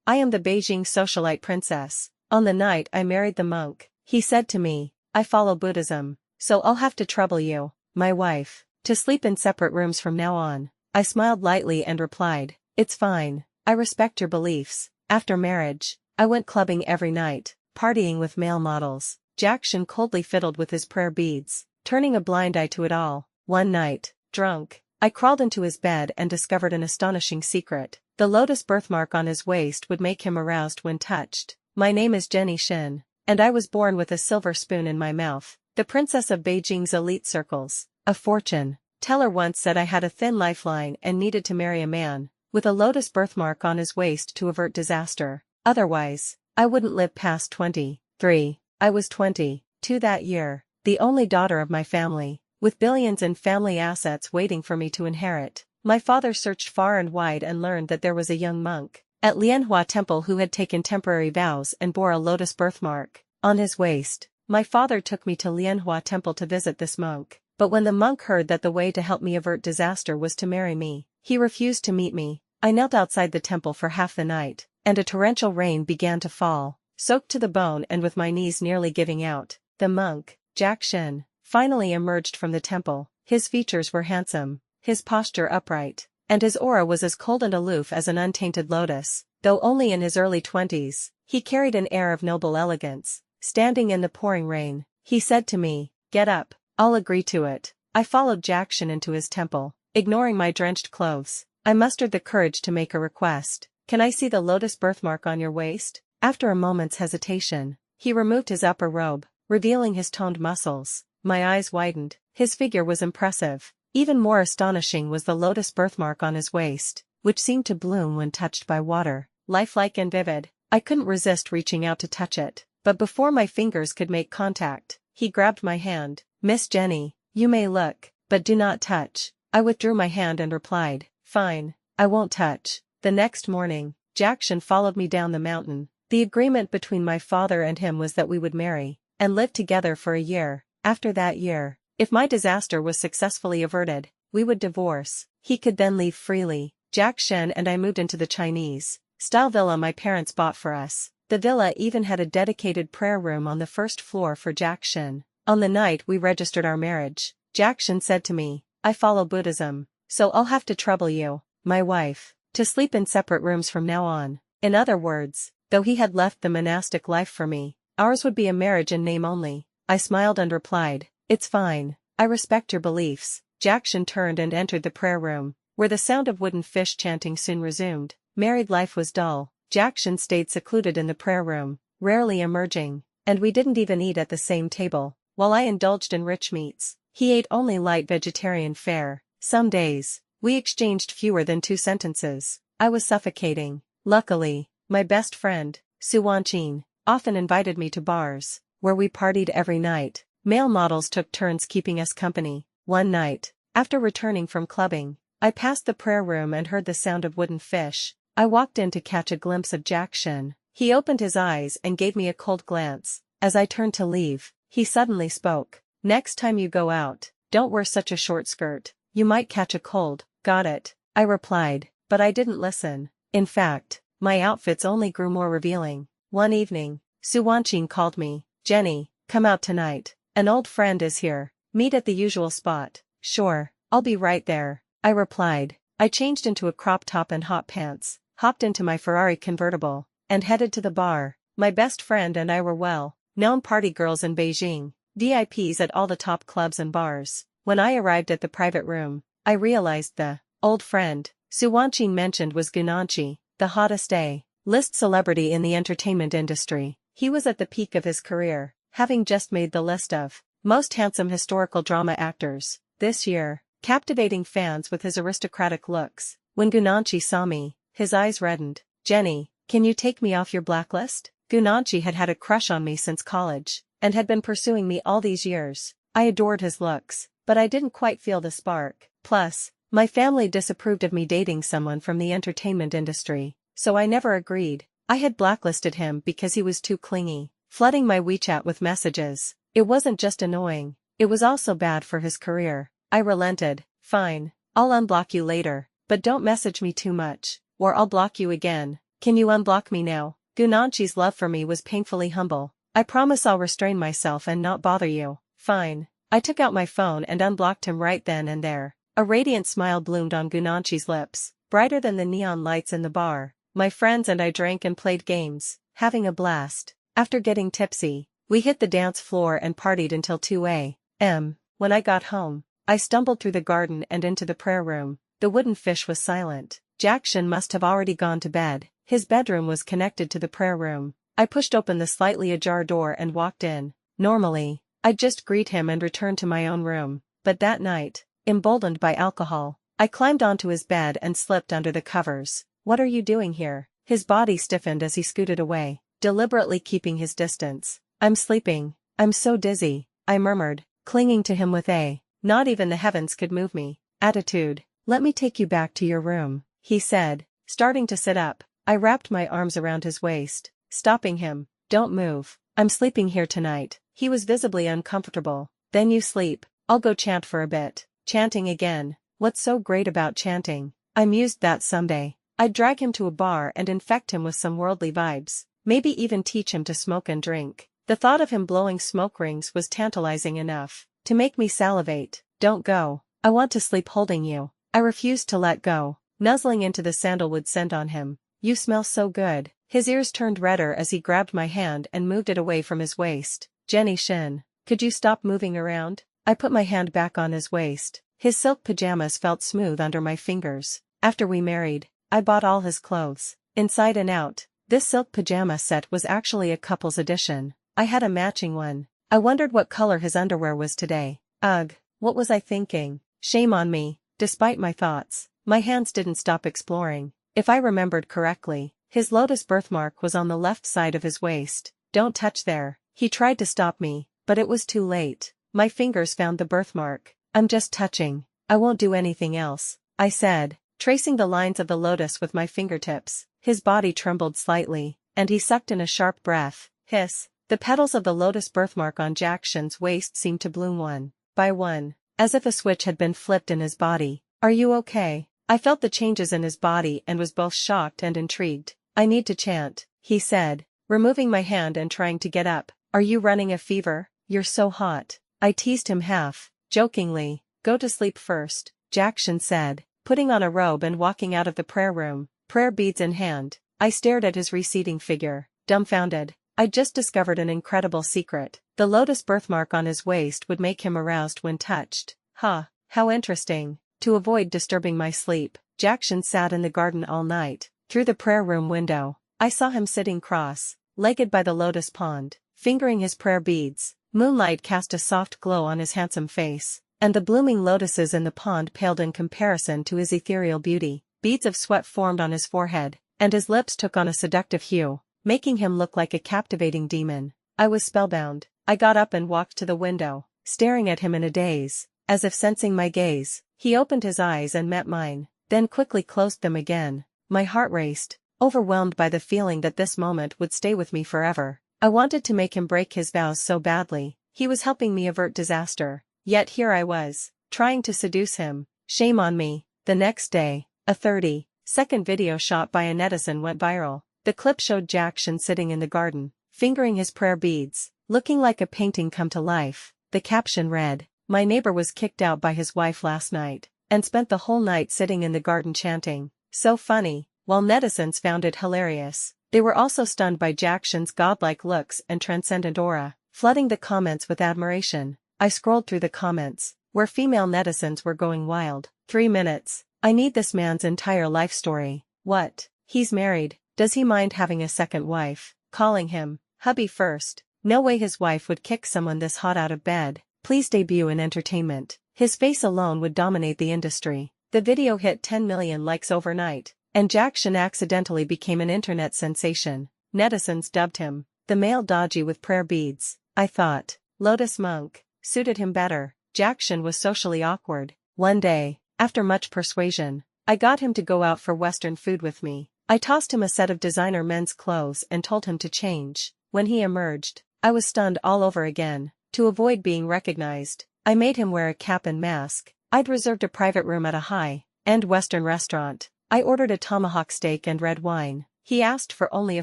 I am the Beijing socialite princess. On the night I married the monk, he said to me, I follow Buddhism, so I'll have to trouble you, my wife, to sleep in separate rooms from now on. I smiled lightly and replied, it's fine, I respect your beliefs. After marriage, I went clubbing every night, partying with male models. Jackson coldly fiddled with his prayer beads, turning a blind eye to it all. One night, drunk, I crawled into his bed and discovered an astonishing secret. The lotus birthmark on his waist would make him aroused when touched. My name is Jenny Shin, and I was born with a silver spoon in my mouth, the princess of Beijing's elite circles. A fortune teller once said I had a thin lifeline and needed to marry a man with a lotus birthmark on his waist to avert disaster. Otherwise, I wouldn't live past 23. I was 22 that year, the only daughter of my family, with billions in family assets waiting for me to inherit. My father searched far and wide and learned that there was a young monk at Lianhua Temple who had taken temporary vows and bore a lotus birthmark on his waist. My father took me to Lianhua Temple to visit this monk, but when the monk heard that the way to help me avert disaster was to marry me, he refused to meet me. I knelt outside the temple for half the night, and a torrential rain began to fall, soaked to the bone and with my knees nearly giving out. The monk, Jackson, finally emerged from the temple. His features were handsome, his posture upright, and his aura was as cold and aloof as an untainted lotus. Though only in his early 20s, he carried an air of noble elegance. Standing in the pouring rain, he said to me, get up, I'll agree to it. I followed Jackson into his temple, ignoring my drenched clothes. I mustered the courage to make a request. Can I see the lotus birthmark on your waist? After a moment's hesitation, he removed his upper robe, revealing his toned muscles. My eyes widened. His figure was impressive. Even more astonishing was the lotus birthmark on his waist, which seemed to bloom when touched by water, lifelike and vivid. I couldn't resist reaching out to touch it, but before my fingers could make contact, he grabbed my hand. Miss Jenny, you may look, but do not touch. I withdrew my hand and replied, fine, I won't touch. The next morning, Jackson followed me down the mountain. The agreement between my father and him was that we would marry and live together for a year. After that year, if my disaster was successfully averted, we would divorce. He could then leave freely. Jackson and I moved into the Chinese-style villa my parents bought for us. The villa even had a dedicated prayer room on the first floor for Jackson. On the night we registered our marriage, Jackson said to me, I follow Buddhism, so I'll have to trouble you, my wife, to sleep in separate rooms from now on. In other words, though he had left the monastic life for me, ours would be a marriage in name only. I smiled and replied, it's fine, I respect your beliefs. Jackson turned and entered the prayer room, where the sound of wooden fish chanting soon resumed. Married life was dull. Jackson stayed secluded in the prayer room, rarely emerging, and we didn't even eat at the same table. While I indulged in rich meats, he ate only light vegetarian fare. Some days, we exchanged fewer than 2 sentences. I was suffocating. Luckily, my best friend, Su Wanqing, often invited me to bars, where we partied every night. Male models took turns keeping us company. One night, after returning from clubbing, I passed the prayer room and heard the sound of wooden fish. I walked in to catch a glimpse of Jackson. He opened his eyes and gave me a cold glance. As I turned to leave, he suddenly spoke. Next time you go out, don't wear such a short skirt. You might catch a cold. Got it, I replied, but I didn't listen. In fact, my outfits only grew more revealing. One evening, Su Wanqing called me. Jenny, come out tonight. An old friend is here. Meet at the usual spot. Sure, I'll be right there, I replied. I changed into a crop top and hot pants, hopped into my Ferrari convertible, and headed to the bar. My best friend and I were well-known party girls in Beijing, VIPs at all the top clubs and bars. When I arrived at the private room, I realized the old friend Su Wanqing mentioned was Gunanchi, the hottest A-list celebrity in the entertainment industry. He was at the peak of his career, having just made the list of most handsome historical drama actors this year, captivating fans with his aristocratic looks. When Gunanchi saw me, his eyes reddened. Jenny, can you take me off your blacklist? Gunanchi had had a crush on me since college, and had been pursuing me all these years. I adored his looks, but I didn't quite feel the spark. Plus, my family disapproved of me dating someone from the entertainment industry, so I never agreed. I had blacklisted him because he was too clingy, flooding my WeChat with messages. It wasn't just annoying, it was also bad for his career. I relented. Fine, I'll unblock you later, but don't message me too much, or I'll block you again. Can you unblock me now? Gunanchi's love for me was painfully humble. I promise I'll restrain myself and not bother you. Fine. I took out my phone and unblocked him right then and there. A radiant smile bloomed on Gunanchi's lips, brighter than the neon lights in the bar. My friends and I drank and played games, having a blast. After getting tipsy, we hit the dance floor and partied until 2 a.m. When I got home, I stumbled through the garden and into the prayer room. The wooden fish was silent. Jackson must have already gone to bed. His bedroom was connected to the prayer room. I pushed open the slightly ajar door and walked in. Normally, I'd just greet him and return to my own room, but that night, emboldened by alcohol, I climbed onto his bed and slipped under the covers. What are you doing here? His body stiffened as he scooted away, deliberately keeping his distance. I'm sleeping. I'm so dizzy, I murmured, clinging to him with a "not even the heavens could move me" attitude. Let me take you back to your room, he said, starting to sit up. I wrapped my arms around his waist, stopping him. Don't move. I'm sleeping here tonight. He was visibly uncomfortable. Then you sleep. I'll go chant for a bit. Chanting again. What's so great about chanting? I mused that someday I'd drag him to a bar and infect him with some worldly vibes. Maybe even teach him to smoke and drink. The thought of him blowing smoke rings was tantalizing enough to make me salivate. Don't go. I want to sleep holding you. I refused to let go, nuzzling into the sandalwood scent on him. You smell so good. His ears turned redder as he grabbed my hand and moved it away from his waist. Jenny Shin, could you stop moving around? I put my hand back on his waist. His silk pajamas felt smooth under my fingers. After we married, I bought all his clothes, inside and out. This silk pajama set was actually a couple's edition. I had a matching one. I wondered what color his underwear was today. Ugh, what was I thinking? Shame on me. Despite my thoughts, my hands didn't stop exploring. If I remembered correctly, his lotus birthmark was on the left side of his waist. Don't touch there. He tried to stop me, but it was too late. My fingers found the birthmark. I'm just touching. I won't do anything else, I said, tracing the lines of the lotus with my fingertips. His body trembled slightly, and he sucked in a sharp breath. Hiss. The petals of the lotus birthmark on Jackson's waist seemed to bloom one by one, as if a switch had been flipped in his body. Are you okay? I felt the changes in his body and was both shocked and intrigued. I need to chant, he said, removing my hand and trying to get up. Are you running a fever? You're so hot. I teased him half jokingly. Go to sleep first, Jackson said, putting on a robe and walking out of the prayer room, prayer beads in hand. I stared at his receding figure, dumbfounded. I'd just discovered an incredible secret. The lotus birthmark on his waist would make him aroused when touched. Huh, how interesting. To avoid disturbing my sleep, Jackson sat in the garden all night. Through the prayer room window, I saw him sitting cross-legged by the lotus pond, fingering his prayer beads. Moonlight cast a soft glow on his handsome face, and the blooming lotuses in the pond paled in comparison to his ethereal beauty. Beads of sweat formed on his forehead, and his lips took on a seductive hue, making him look like a captivating demon. I was spellbound. I got up and walked to the window, staring at him in a daze, as if sensing my gaze. He opened his eyes and met mine, then quickly closed them again. My heart raced, overwhelmed by the feeling that this moment would stay with me forever. I wanted to make him break his vows so badly. He was helping me avert disaster, yet here I was, trying to seduce him. Shame on me. The next day, a 30-second video shot by a netizen went viral. The clip showed Jackson sitting in the garden, fingering his prayer beads, looking like a painting come to life. The caption read, "My neighbor was kicked out by his wife last night, and spent the whole night sitting in the garden chanting." So funny. While netizens found it hilarious, they were also stunned by Jackson's godlike looks and transcendent aura, flooding the comments with admiration. I scrolled through the comments, where female netizens were going wild. 3 minutes. I need this man's entire life story. What? He's married. Does he mind having a second wife? Calling him hubby first. No way his wife would kick someone this hot out of bed. Please debut in entertainment. His face alone would dominate the industry. The video hit 10 million likes overnight, and Jackson accidentally became an internet sensation. Netizens dubbed him the male dodgy with prayer beads. I thought Lotus Monk suited him better. Jackson was socially awkward. One day, after much persuasion, I got him to go out for Western food with me. I tossed him a set of designer men's clothes and told him to change. When he emerged, I was stunned all over again. To avoid being recognized, I made him wear a cap and mask. I'd reserved a private room at a high-end Western restaurant. I ordered a tomahawk steak and red wine. He asked for only a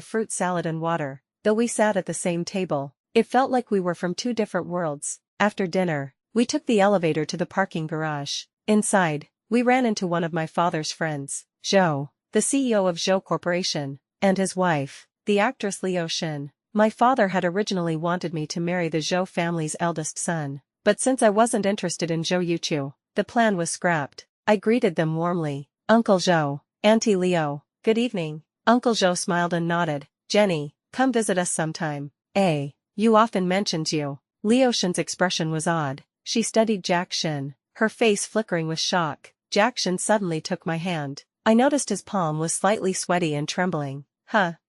fruit salad and water, though we sat at the same table. It felt like we were from two different worlds. After dinner, we took the elevator to the parking garage. Inside, we ran into one of my father's friends, Zhou, the CEO of Zhou Corporation, and his wife, the actress Liu Xin. My father had originally wanted me to marry the Zhou family's eldest son, but since I wasn't interested in Zhou Yuqiu, the plan was scrapped. I greeted them warmly. Uncle Zhou, Auntie Liu, good evening. Uncle Zhou smiled and nodded. Jenny, come visit us sometime. You often mentioned you. Liu Xin's expression was odd. She studied Jack Xin, her face flickering with shock. Jack Xin suddenly took my hand. I noticed his palm was slightly sweaty and trembling.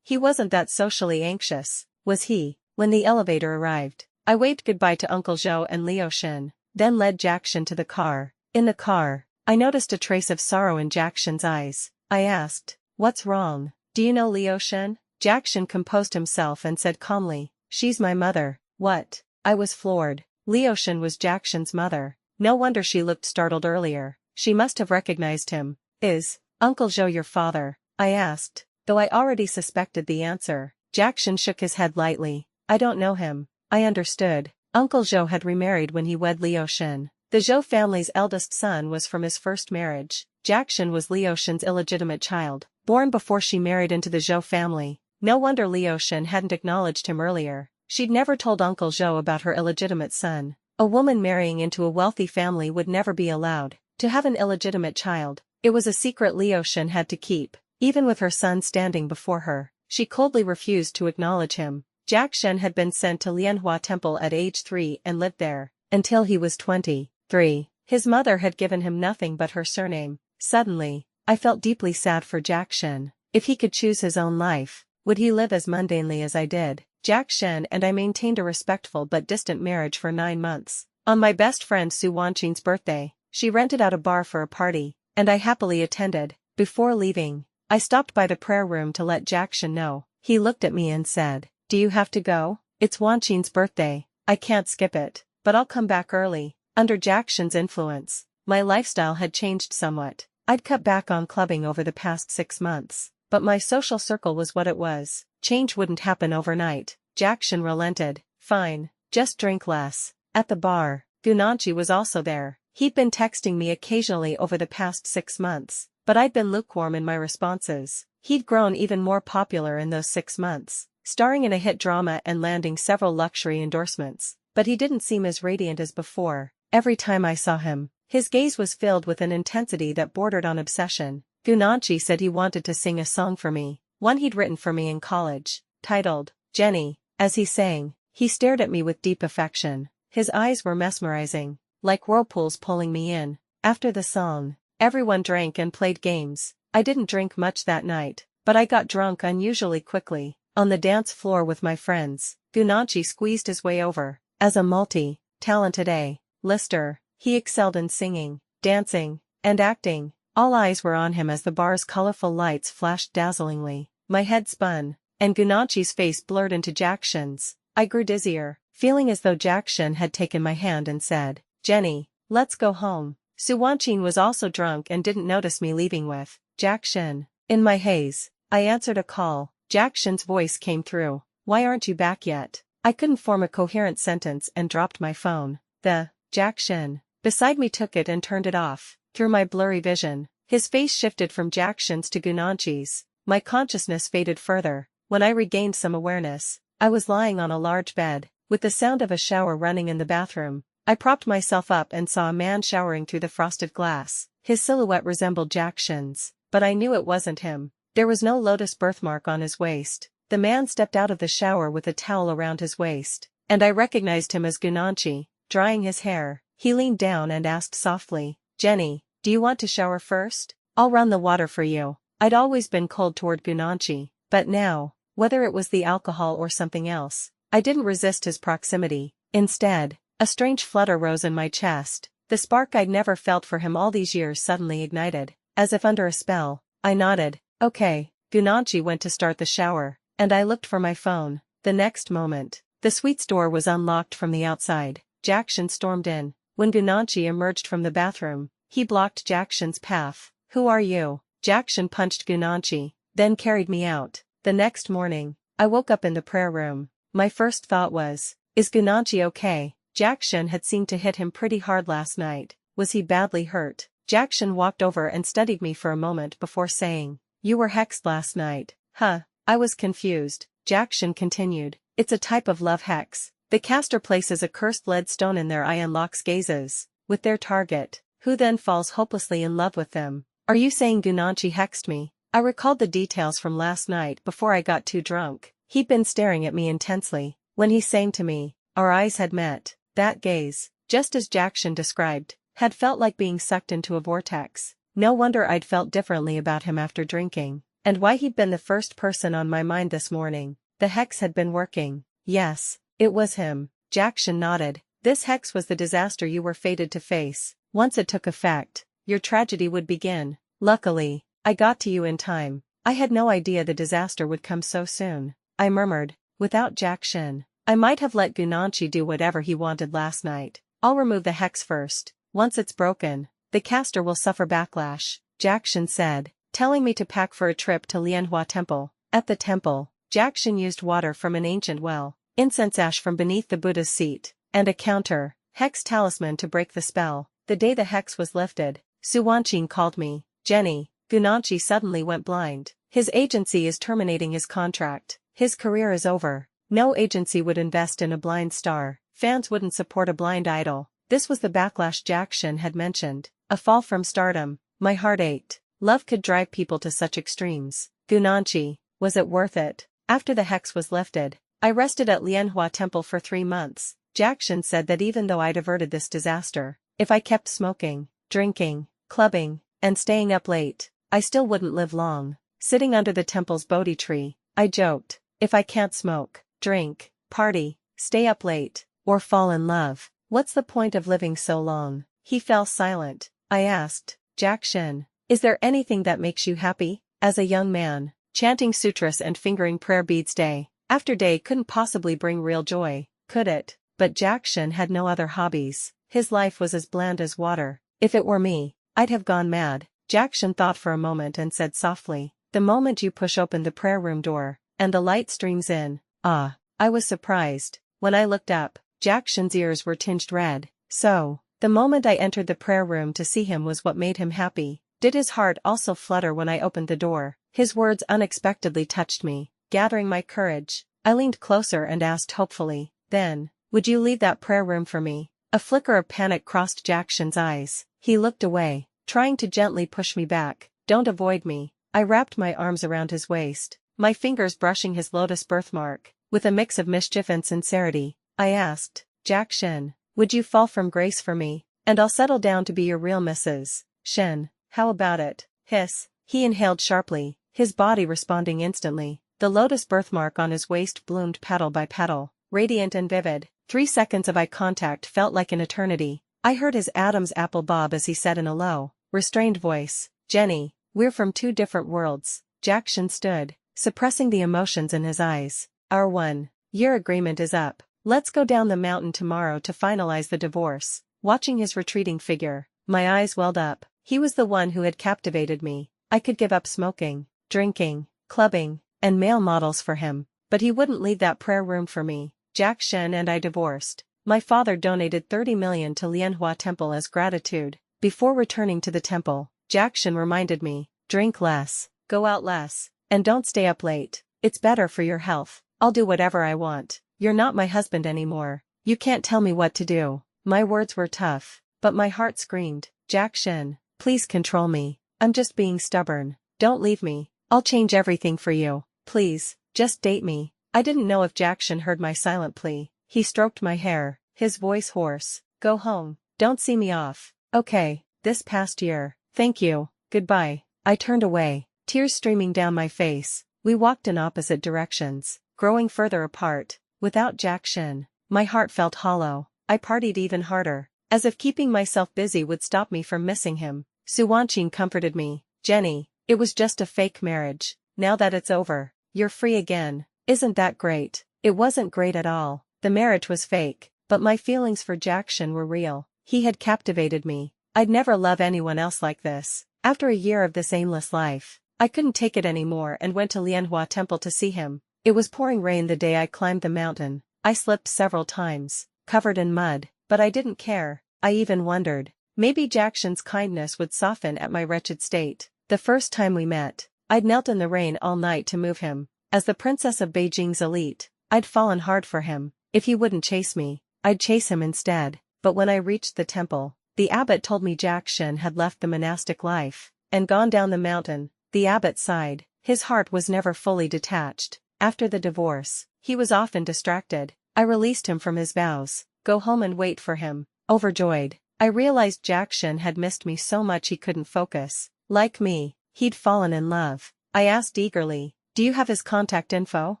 He wasn't that socially anxious, was he? When the elevator arrived, I waved goodbye to Uncle Zhou and Liu Xin, then led Jack Xin to the car. In the car, I noticed a trace of sorrow in Jack Xin's eyes. I asked, what's wrong? Do you know Liu Xin? Jack Xin composed himself and said calmly, she's my mother. What? I was floored. Liu Xin was Jack Xin's mother. No wonder she looked startled earlier. She must have recognized him. Is Uncle Zhou your father? I asked, though I already suspected the answer. Jack Xin shook his head lightly. I don't know him. I understood. Uncle Zhou had remarried when he wed Liu Xin. The Zhou family's eldest son was from his first marriage. Jack Xin was Liu Xin's illegitimate child, born before she married into the Zhou family. No wonder Liu Xin hadn't acknowledged him earlier. She'd never told Uncle Zhou about her illegitimate son. A woman marrying into a wealthy family would never be allowed to have an illegitimate child. It was a secret Liu Xin had to keep. Even with her son standing before her, she coldly refused to acknowledge him. Jack Xin had been sent to Lianhua Temple at age 3 and lived there until he was 23. His mother had given him nothing but her surname. Suddenly, I felt deeply sad for Jack Xin. If he could choose his own life, would he live as mundanely as I did? Jack Xin and I maintained a respectful but distant marriage for 9 months. On my best friend Su Wanqing's birthday, she rented out a bar for a party, and I happily attended. Before leaving, I stopped by the prayer room to let Jack Xin know. He looked at me and said, do you have to go? It's Wanqing's birthday. I can't skip it, but I'll come back early. Under Jack Xin's influence, my lifestyle had changed somewhat. I'd cut back on clubbing over the past 6 months, but my social circle was what it was. Change wouldn't happen overnight. Jack Xin relented. Fine, just drink less. At the bar, Gunanchi was also there. He'd been texting me occasionally over the past 6 months, but I'd been lukewarm in my responses. He'd grown even more popular in those 6 months, starring in a hit drama and landing several luxury endorsements. But he didn't seem as radiant as before. Every time I saw him, his gaze was filled with an intensity that bordered on obsession. Gunanchi said he wanted to sing a song for me, one he'd written for me in college, titled, Jenny. As he sang, he stared at me with deep affection. His eyes were mesmerizing, like whirlpools pulling me in. After the song, everyone drank and played games. I didn't drink much that night, but I got drunk unusually quickly. On the dance floor with my friends, Gunanchi squeezed his way over. As a multi-talented A-lister, he excelled in singing, dancing, and acting. All eyes were on him as the bar's colorful lights flashed dazzlingly. My head spun, and Gunanchi's face blurred into Jack Xin's. I grew dizzier, feeling as though Jack Xin had taken my hand and said, Jenny, let's go home. Su Wanqing was also drunk and didn't notice me leaving with Jack Xin. In my haze, I answered a call. Jack Xin's voice came through. Why aren't you back yet? I couldn't form a coherent sentence and dropped my phone. Jack Xin beside me took it and turned it off. Through my blurry vision, his face shifted from Jack Xin's to Gunanchi's. My consciousness faded further. When I regained some awareness, I was lying on a large bed, with the sound of a shower running in the bathroom. I propped myself up and saw a man showering through the frosted glass. His silhouette resembled Jack Xin's, but I knew it wasn't him. There was no lotus birthmark on his waist. The man stepped out of the shower with a towel around his waist, and I recognized him as Gunanchi. Drying his hair, he leaned down and asked softly, Jenny, do you want to shower first? I'll run the water for you. I'd always been cold toward Gunanchi, but now, whether it was the alcohol or something else, I didn't resist his proximity. Instead, a strange flutter rose in my chest. The spark I'd never felt for him all these years suddenly ignited. As if under a spell, I nodded. Okay. Gunanchi went to start the shower, and I looked for my phone. The next moment, the suite's door was unlocked from the outside. Jack Xin stormed in. When Gunanchi emerged from the bathroom, he blocked Jack Xin's path. Who are you? Jack Xin punched Gunanchi. then carried me out. The next morning, I woke up in the prayer room. My first thought was, is Gunanchi okay? Jackson had seemed to hit him pretty hard last night. Was he badly hurt? Jackson walked over and studied me for a moment before saying, "You were hexed last night." Huh. I was confused. Jackson continued, "It's a type of love hex. The caster places a cursed lead stone in their eye and locks gazes with their target, who then falls hopelessly in love with them." Are you saying Gunanchi hexed me? I recalled the details from last night before I got too drunk. He'd been staring at me intensely. When he sang to me, our eyes had met. That gaze, just as Jackson described, had felt like being sucked into a vortex. No wonder I'd felt differently about him after drinking. And why he'd been the first person on my mind this morning. The hex had been working. Yes, it was him. Jackson nodded. This hex was the disaster you were fated to face. Once it took effect, your tragedy would begin. Luckily, I got to you in time. I had no idea the disaster would come so soon. I murmured, without Jackson. I might have let Gunanchi do whatever he wanted last night. I'll remove the hex first. Once it's broken, the caster will suffer backlash, Jackson said, telling me to pack for a trip to Lianhua Temple. At the temple, Jackson used water from an ancient well, incense ash from beneath the Buddha's seat, and a counter, hex talisman to break the spell. The day the hex was lifted, Suwanchin called me. "Jenny, Gunanchi suddenly went blind. His agency is terminating his contract. His career is over." No agency would invest in a blind star. Fans wouldn't support a blind idol. This was the backlash Jackson had mentioned. A fall from stardom. My heart ached. Love could drive people to such extremes. Gunanchi, was it worth it? After the hex was lifted, I rested at Lianhua Temple for 3 months. Jackson said that even though I'd averted this disaster, if I kept smoking, drinking, clubbing, and staying up late, I still wouldn't live long. Sitting under the temple's Bodhi tree, I joked, if I can't smoke, drink, party, stay up late, or fall in love, what's the point of living so long? He fell silent. I asked, Jackson, is there anything that makes you happy? As a young man, chanting sutras and fingering prayer beads day after day couldn't possibly bring real joy, could it? But Jackson had no other hobbies. His life was as bland as water. If it were me, I'd have gone mad. Jackson thought for a moment and said softly, "The moment you push open the prayer room door, and the light streams in." Ah, I was surprised. When I looked up, Jackson's ears were tinged red. So, the moment I entered the prayer room to see him was what made him happy. Did his heart also flutter when I opened the door? His words unexpectedly touched me. Gathering my courage, I leaned closer and asked hopefully, "Then, would you leave that prayer room for me?" A flicker of panic crossed Jackson's eyes. He looked away, trying to gently push me back. "Don't avoid me." I wrapped my arms around his waist, my fingers brushing his lotus birthmark. With a mix of mischief and sincerity, I asked, "Jackson, would you fall from grace for me? And I'll settle down to be your real Mrs. Shen. How about it?" Hiss. He inhaled sharply, his body responding instantly. The lotus birthmark on his waist bloomed petal by petal, radiant and vivid. 3 seconds of eye contact felt like an eternity. I heard his Adam's apple bob as he said in a low, restrained voice, "Jenny, we're from 2 different worlds." Jackson stood, suppressing the emotions in his eyes. "Our 1-year agreement is up. Let's go down the mountain tomorrow to finalize the divorce." Watching his retreating figure, my eyes welled up. He was the one who had captivated me. I could give up smoking, drinking, clubbing, and male models for him, but he wouldn't leave that prayer room for me. Jackson and I divorced. My father donated 30 million to Lianhua Temple as gratitude. Before returning to the temple, Jackson reminded me, "Drink less, go out less, and don't stay up late. It's better for your health. I'll do whatever I want. You're not my husband anymore. You can't tell me what to do." My words were tough, but my heart screamed, "Jackson, please control me. I'm just being stubborn. Don't leave me. I'll change everything for you. Please, just date me." I didn't know if Jackson heard my silent plea. He stroked my hair, his voice hoarse. "Go home. Don't see me off." "Okay, this past year. Thank you. Goodbye." I turned away, tears streaming down my face. We walked in opposite directions, growing further apart. Without Jackson, my heart felt hollow. I partied even harder, as if keeping myself busy would stop me from missing him. Suwanchin comforted me. "Jenny, it was just a fake marriage. Now that it's over, you're free again. Isn't that great?" It wasn't great at all. The marriage was fake, but my feelings for Jackson were real. He had captivated me. I'd never love anyone else like this. After a year of this aimless life, I couldn't take it anymore and went to Lianhua Temple to see him. It was pouring rain the day I climbed the mountain. I slipped several times, covered in mud, but I didn't care. I even wondered, maybe Jackson's kindness would soften at my wretched state. The first time we met, I'd knelt in the rain all night to move him. As the princess of Beijing's elite, I'd fallen hard for him. If he wouldn't chase me, I'd chase him instead. But when I reached the temple, the abbot told me Jackson had left the monastic life and gone down the mountain. The abbot sighed. His heart was never fully detached. After the divorce, he was often distracted. I released him from his vows. Go home and wait for him. Overjoyed, I realized Jackson had missed me so much he couldn't focus. Like me, he'd fallen in love. I asked eagerly, do you have his contact info?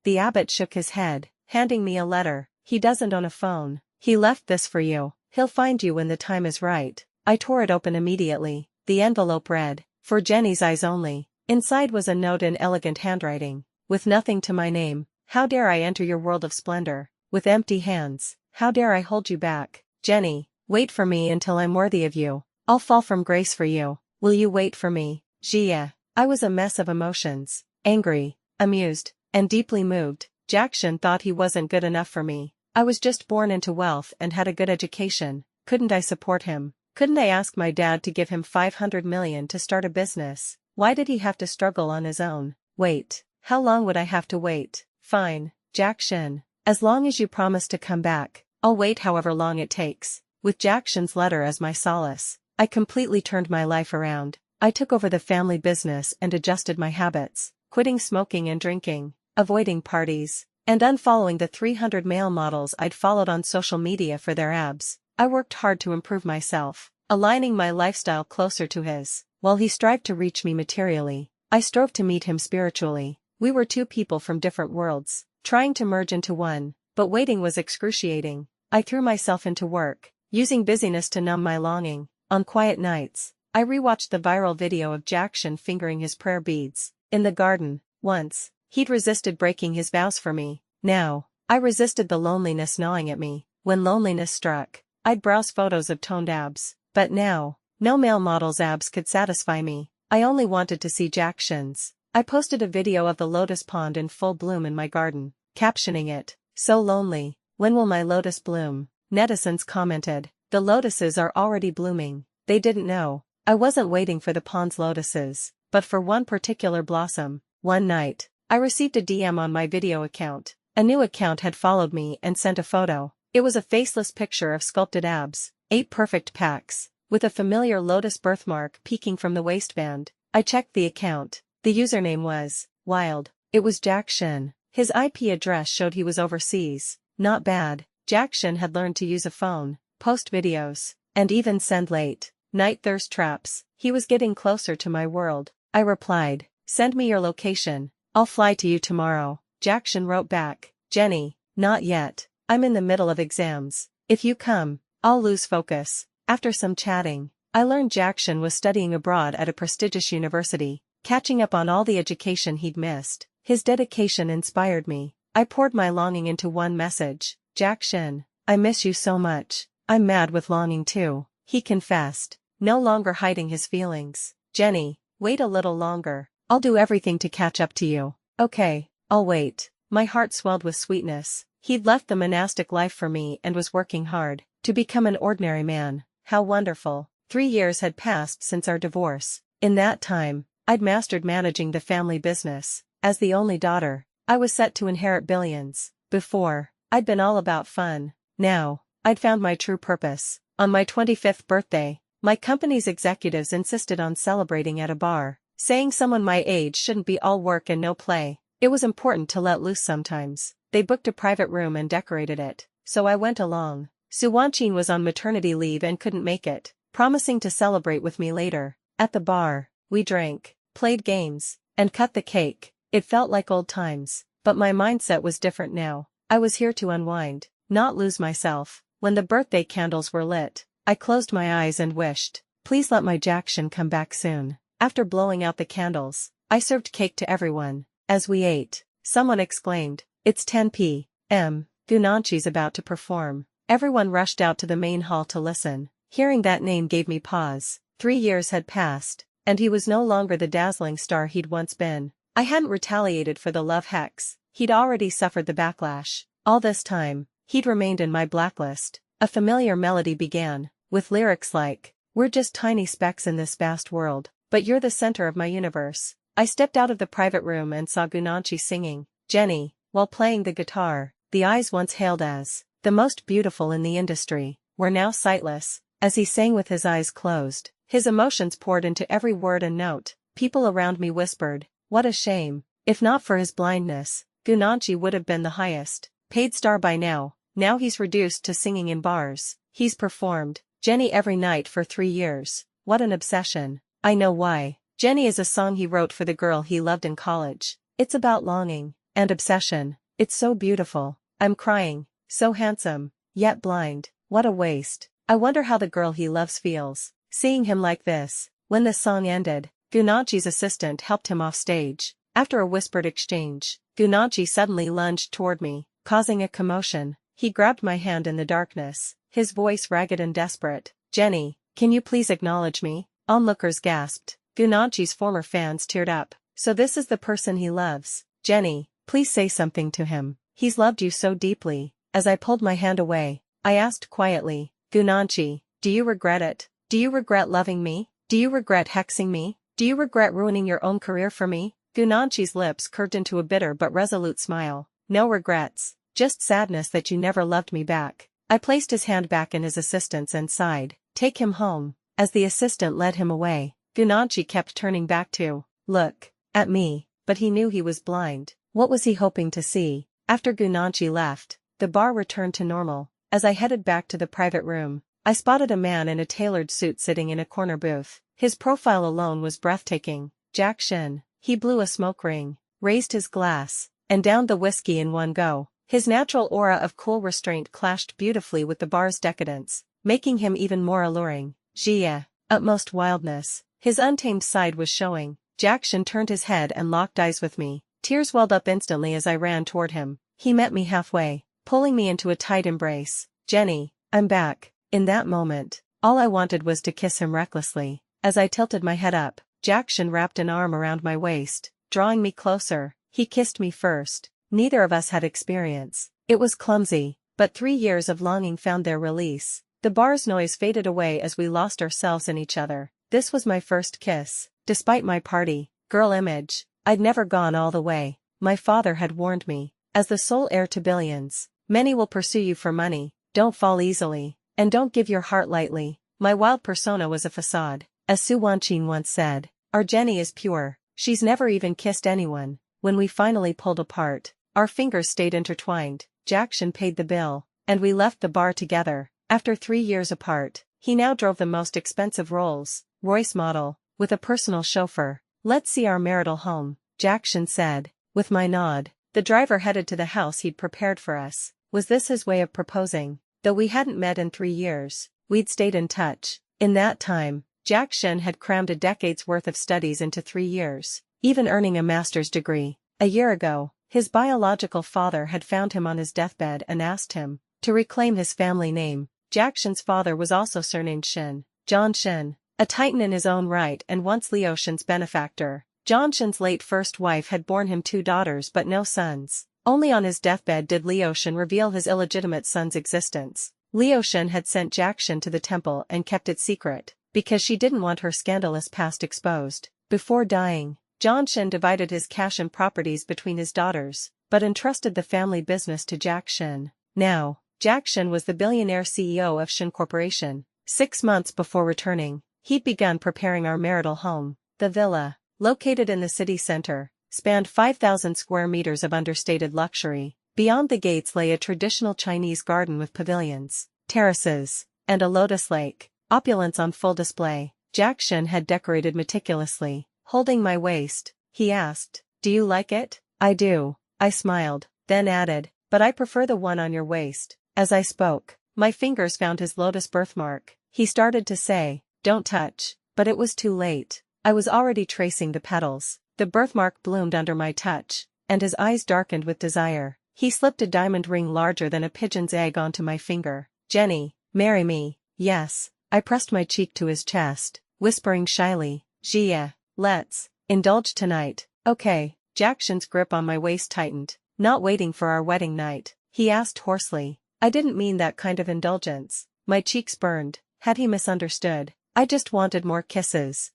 The abbot shook his head, handing me a letter. He doesn't own a phone. He left this for you. He'll find you when the time is right. I tore it open immediately. The envelope read, for Jenny's eyes only. Inside was a note in elegant handwriting. With nothing to my name, how dare I enter your world of splendor? With empty hands, how dare I hold you back? Jenny, wait for me until I'm worthy of you. I'll fall from grace for you. Will you wait for me? Jia. I was a mess of emotions. Angry, amused, and deeply moved. Jackson thought he wasn't good enough for me. I was just born into wealth and had a good education. Couldn't I support him? Couldn't I ask my dad to give him 500 million to start a business? Why did he have to struggle on his own? Wait. How long would I have to wait? Fine, Jackson. As long as you promise to come back, I'll wait however long it takes. With Jackson's letter as my solace, I completely turned my life around. I took over the family business and adjusted my habits, quitting smoking and drinking, avoiding parties, and unfollowing the 300 male models I'd followed on social media for their abs. I worked hard to improve myself, aligning my lifestyle closer to his. While he strived to reach me materially, I strove to meet him spiritually. We were two people from different worlds, trying to merge into one, but waiting was excruciating. I threw myself into work, using busyness to numb my longing. On quiet nights, I rewatched the viral video of Jackson fingering his prayer beads. In the garden, once, he'd resisted breaking his vows for me. Now, I resisted the loneliness gnawing at me. When loneliness struck, I'd browse photos of toned abs. But now, no male model's abs could satisfy me. I only wanted to see Jackson's. I posted a video of the lotus pond in full bloom in my garden, captioning it, "So lonely, when will my lotus bloom?" Netizens commented, "The lotuses are already blooming." They didn't know. I wasn't waiting for the pond's lotuses, but for one particular blossom. One night, I received a DM on my video account. A new account had followed me and sent a photo. It was a faceless picture of sculpted abs, 8 perfect packs, with a familiar lotus birthmark peeking from the waistband. I checked the account. The username was Wild. It was Jackson. His IP address showed he was overseas. Not bad. Jackson had learned to use a phone, post videos, and even send late night thirst traps. He was getting closer to my world. I replied, "Send me your location. I'll fly to you tomorrow." Jackson wrote back, "Jenny, not yet. I'm in the middle of exams. If you come, I'll lose focus." After some chatting, I learned Jackson was studying abroad at a prestigious university, catching up on all the education he'd missed. His dedication inspired me. I poured my longing into one message. "Jackson, I miss you so much. I'm mad with longing too," he confessed, no longer hiding his feelings. "Jenny, wait a little longer. I'll do everything to catch up to you." "Okay, I'll wait." My heart swelled with sweetness. He'd left the monastic life for me and was working hard to become an ordinary man. How wonderful. 3 years had passed since our divorce. In that time, I'd mastered managing the family business. As the only daughter, I was set to inherit billions. Before, I'd been all about fun. Now, I'd found my true purpose. On my 25th birthday, my company's executives insisted on celebrating at a bar, saying someone my age shouldn't be all work and no play. It was important to let loose sometimes. They booked a private room and decorated it, so I went along. Suwanchin was on maternity leave and couldn't make it, promising to celebrate with me later. At the bar, we drank, played games, and cut the cake. It felt like old times, but my mindset was different now. I was here to unwind, not lose myself. When the birthday candles were lit, I closed my eyes and wished, "Please let my Jackson come back soon." After blowing out the candles, I served cake to everyone. As we ate, someone exclaimed, "It's 10 p.m. Gunanchi's about to perform." Everyone rushed out to the main hall to listen. Hearing that name gave me pause. 3 years had passed, and he was no longer the dazzling star he'd once been. I hadn't retaliated for the love hex, he'd already suffered the backlash. All this time, he'd remained in my blacklist. A familiar melody began, with lyrics like, "We're just tiny specks in this vast world, but you're the center of my universe." I stepped out of the private room and saw Gunanchi singing Jenny, while playing the guitar. The eyes once hailed as the most beautiful in the industry were now sightless. As he sang with his eyes closed, his emotions poured into every word and note. People around me whispered, "What a shame. If not for his blindness, Gunanchi would have been the highest paid star by now. Now he's reduced to singing in bars." He's performed Jenny every night for 3 years. What an obsession. I know why. Jenny is a song he wrote for the girl he loved in college. It's about longing and obsession. It's so beautiful. I'm crying. So handsome, yet blind. What a waste. I wonder how the girl he loves feels, seeing him like this. When the song ended, Gunanchi's assistant helped him off stage. After a whispered exchange, Gunanchi suddenly lunged toward me, causing a commotion. He grabbed my hand in the darkness, his voice ragged and desperate. "Jenny, can you please acknowledge me?" Onlookers gasped. Gunanchi's former fans teared up. "So this is the person he loves. Jenny, please say something to him. He's loved you so deeply." As I pulled my hand away, I asked quietly, "Gunanchi, do you regret it? Do you regret loving me? Do you regret hexing me? Do you regret ruining your own career for me?" Gunanchi's lips curved into a bitter but resolute smile. "No regrets, just sadness that you never loved me back." I placed his hand back in his assistant's and sighed, "Take him home." As the assistant led him away, Gunanchi kept turning back to look at me, but he knew he was blind. What was he hoping to see? After Gunanchi left, the bar returned to normal. As I headed back to the private room, I spotted a man in a tailored suit sitting in a corner booth. His profile alone was breathtaking. Jack Shin. He blew a smoke ring, raised his glass, and downed the whiskey in one go. His natural aura of cool restraint clashed beautifully with the bar's decadence, making him even more alluring. Jia. Utmost wildness. His untamed side was showing. Jackson turned his head and locked eyes with me. Tears welled up instantly as I ran toward him. He met me halfway, pulling me into a tight embrace. "Jenny, I'm back." In that moment, all I wanted was to kiss him recklessly. As I tilted my head up, Jackson wrapped an arm around my waist, drawing me closer. He kissed me first. Neither of us had experience. It was clumsy, but 3 years of longing found their release. The bar's noise faded away as we lost ourselves in each other. This was my first kiss. Despite my party girl image, I'd never gone all the way. My father had warned me, as the sole heir to billions, many will pursue you for money, don't fall easily, and don't give your heart lightly. My wild persona was a facade. As Su Wanchin once said, our Jenny is pure, she's never even kissed anyone. When we finally pulled apart, our fingers stayed intertwined. Jackson paid the bill, and we left the bar together. After 3 years apart, he now drove the most expensive Rolls Royce model, with a personal chauffeur. "Let's see our marital home," Jackson said. With my nod, the driver headed to the house he'd prepared for us. Was this his way of proposing? Though we hadn't met in 3 years, we'd stayed in touch. In that time, Jackson had crammed a decade's worth of studies into 3 years, even earning a master's degree. A year ago, his biological father had found him on his deathbed and asked him to reclaim his family name. Jackson's father was also surnamed Shin, John Shin, a titan in his own right and once Leo Shin's benefactor. John Shin's late first wife had borne him 2 daughters but no sons. Only on his deathbed did Leo Shin reveal his illegitimate son's existence. Leo Shin had sent Jackson to the temple and kept it secret, because she didn't want her scandalous past exposed. Before dying, John Shin divided his cash and properties between his daughters, but entrusted the family business to Jack Shin. Now, Jack Shin was the billionaire CEO of Shin Corporation. 6 months before returning, he'd begun preparing our marital home. The villa, located in the city center, spanned 5,000 square meters of understated luxury. Beyond the gates lay a traditional Chinese garden with pavilions, terraces, and a lotus lake. Opulence on full display. Jack Shin had decorated meticulously. Holding my waist, he asked, "Do you like it?" "I do," I smiled, then added, "but I prefer the one on your waist." As I spoke, my fingers found his lotus birthmark. He started to say, "Don't touch," but it was too late. I was already tracing the petals. The birthmark bloomed under my touch, and his eyes darkened with desire. He slipped a diamond ring larger than a pigeon's egg onto my finger. "Jenny, marry me." "Yes." I pressed my cheek to his chest, whispering shyly, Jia, let's indulge tonight. Okay. Jackson's grip on my waist tightened. Not waiting for our wedding night, he asked hoarsely. I didn't mean that kind of indulgence. My cheeks burned. Had he misunderstood? I just wanted more kisses.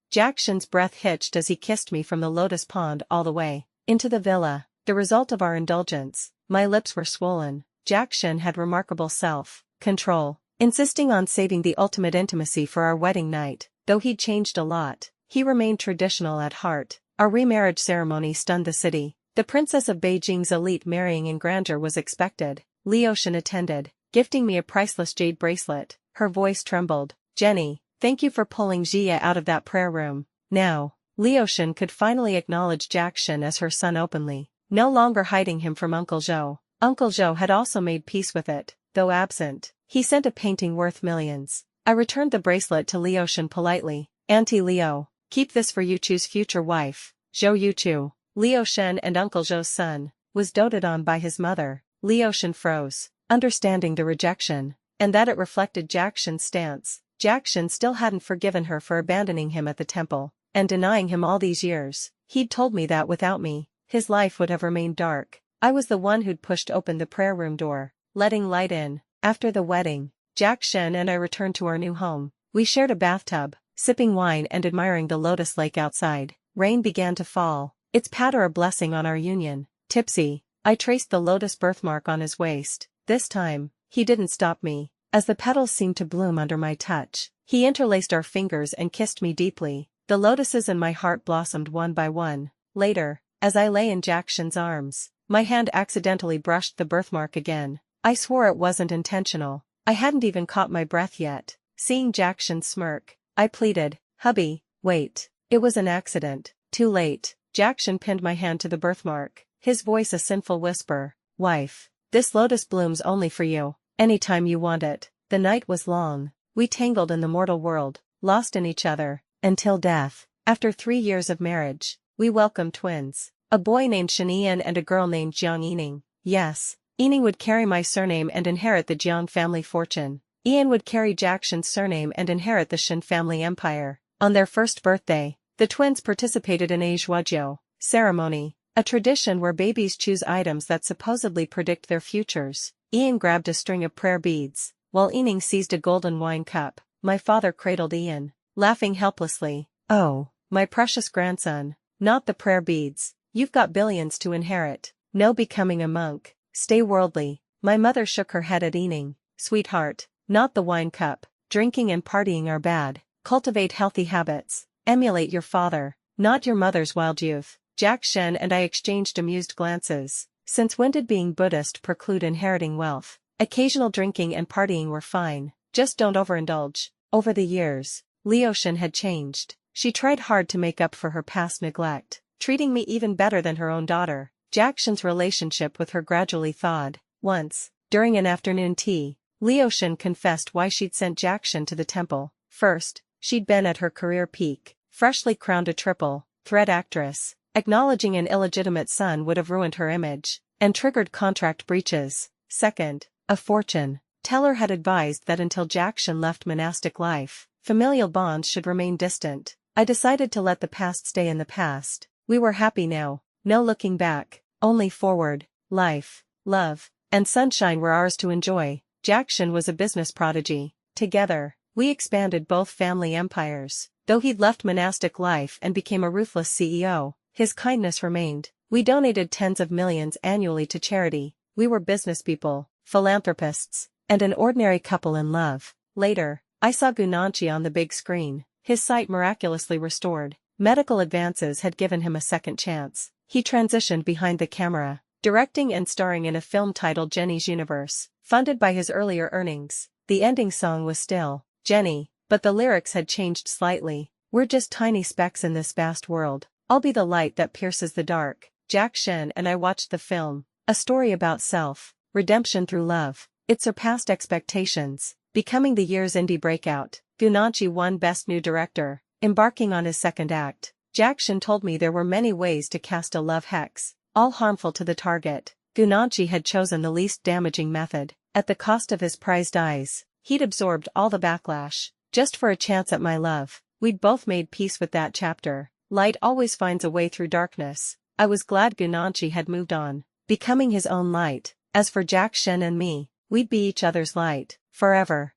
Jackson's breath hitched as he kissed me from the lotus pond all the way into the villa. The result of our indulgence. My lips were swollen. Jackson had remarkable self-control, insisting on saving the ultimate intimacy for our wedding night. Though he'd changed a lot, he remained traditional at heart. Our remarriage ceremony stunned the city. The Princess of Beijing's elite marrying in grandeur was expected. Leoshan attended, gifting me a priceless jade bracelet. Her voice trembled. Jenny, thank you for pulling Jia out of that prayer room. Now, Leoshan could finally acknowledge Jackson as her son openly, no longer hiding him from Uncle Zhou. Uncle Zhou had also made peace with it, though absent. He sent a painting worth millions. I returned the bracelet to Leoshan politely. Auntie Leo, keep this for Yuchu's future wife, Zhou Yuchu. Leoshan and Uncle Zhou's son was doted on by his mother. Leoshan froze, understanding the rejection, and that it reflected Jackson's stance. Jackson still hadn't forgiven her for abandoning him at the temple, and denying him all these years. He'd told me that without me, his life would have remained dark. I was the one who'd pushed open the prayer room door, letting light in. After the wedding, Jackson and I returned to our new home. We shared a bathtub, sipping wine and admiring the lotus lake outside. Rain began to fall, its patter a blessing on our union. Tipsy, I traced the lotus birthmark on his waist. This time, he didn't stop me. As the petals seemed to bloom under my touch, he interlaced our fingers and kissed me deeply. The lotuses in my heart blossomed one by one. Later, as I lay in Jackson's arms, my hand accidentally brushed the birthmark again. I swore it wasn't intentional. I hadn't even caught my breath yet. Seeing Jackson smirk, I pleaded, hubby, wait. It was an accident. Too late. Jackson pinned my hand to the birthmark, his voice a sinful whisper. Wife, this lotus blooms only for you. Anytime you want it. The night was long. We tangled in the mortal world, lost in each other, until death. After 3 years of marriage, we welcomed twins. A boy named Shanian and a girl named Jiang Yining. Yes, Yining would carry my surname and inherit the Jiang family fortune. Ian would carry Jackson's surname and inherit the Shen family empire. On their first birthday, the twins participated in a Zhuozhou ceremony, a tradition where babies choose items that supposedly predict their futures. Ian grabbed a string of prayer beads, while Yining seized a golden wine cup. My father cradled Ian, laughing helplessly. Oh, my precious grandson, not the prayer beads. You've got billions to inherit. No becoming a monk. Stay worldly. My mother shook her head at Yining. Sweetheart, not the wine cup. Drinking and partying are bad. Cultivate healthy habits. Emulate your father, not your mother's wild youth. Jackson and I exchanged amused glances. Since when did being Buddhist preclude inheriting wealth? Occasional drinking and partying were fine, just don't overindulge. Over the years, Leoshan had changed. She tried hard to make up for her past neglect, treating me even better than her own daughter. Jackson's relationship with her gradually thawed. Once, during an afternoon tea, Leoshan confessed why she'd sent Jackson to the temple. First, she'd been at her career peak, freshly crowned a triple-threat actress. Acknowledging an illegitimate son would have ruined her image, and triggered contract breaches. Second, a fortune teller had advised that until Jackson left monastic life, familial bonds should remain distant. I decided to let the past stay in the past. We were happy now, no looking back, only forward. Life, love, and sunshine were ours to enjoy. Jackson was a business prodigy. Together, we expanded both family empires. Though he'd left monastic life and became a ruthless CEO, his kindness remained. We donated tens of millions annually to charity. We were business people, philanthropists, and an ordinary couple in love. Later, I saw Gunanchi on the big screen, his sight miraculously restored. Medical advances had given him a second chance. He transitioned behind the camera, directing and starring in a film titled Jenny's Universe, funded by his earlier earnings. The ending song was still Jenny, but the lyrics had changed slightly. We're just tiny specks in this vast world. I'll be the light that pierces the dark. Jackson and I watched the film, a story about self-redemption through love. It surpassed expectations, becoming the year's indie breakout. Gunanchi won Best New Director. Embarking on his second act, Jackson told me there were many ways to cast a love hex, all harmful to the target. Gunanchi had chosen the least damaging method. At the cost of his prized eyes, he'd absorbed all the backlash, just for a chance at my love. We'd both made peace with that chapter. Light always finds a way through darkness. I was glad Gunanchi had moved on, becoming his own light. As for Jack Shen and me, we'd be each other's light, forever.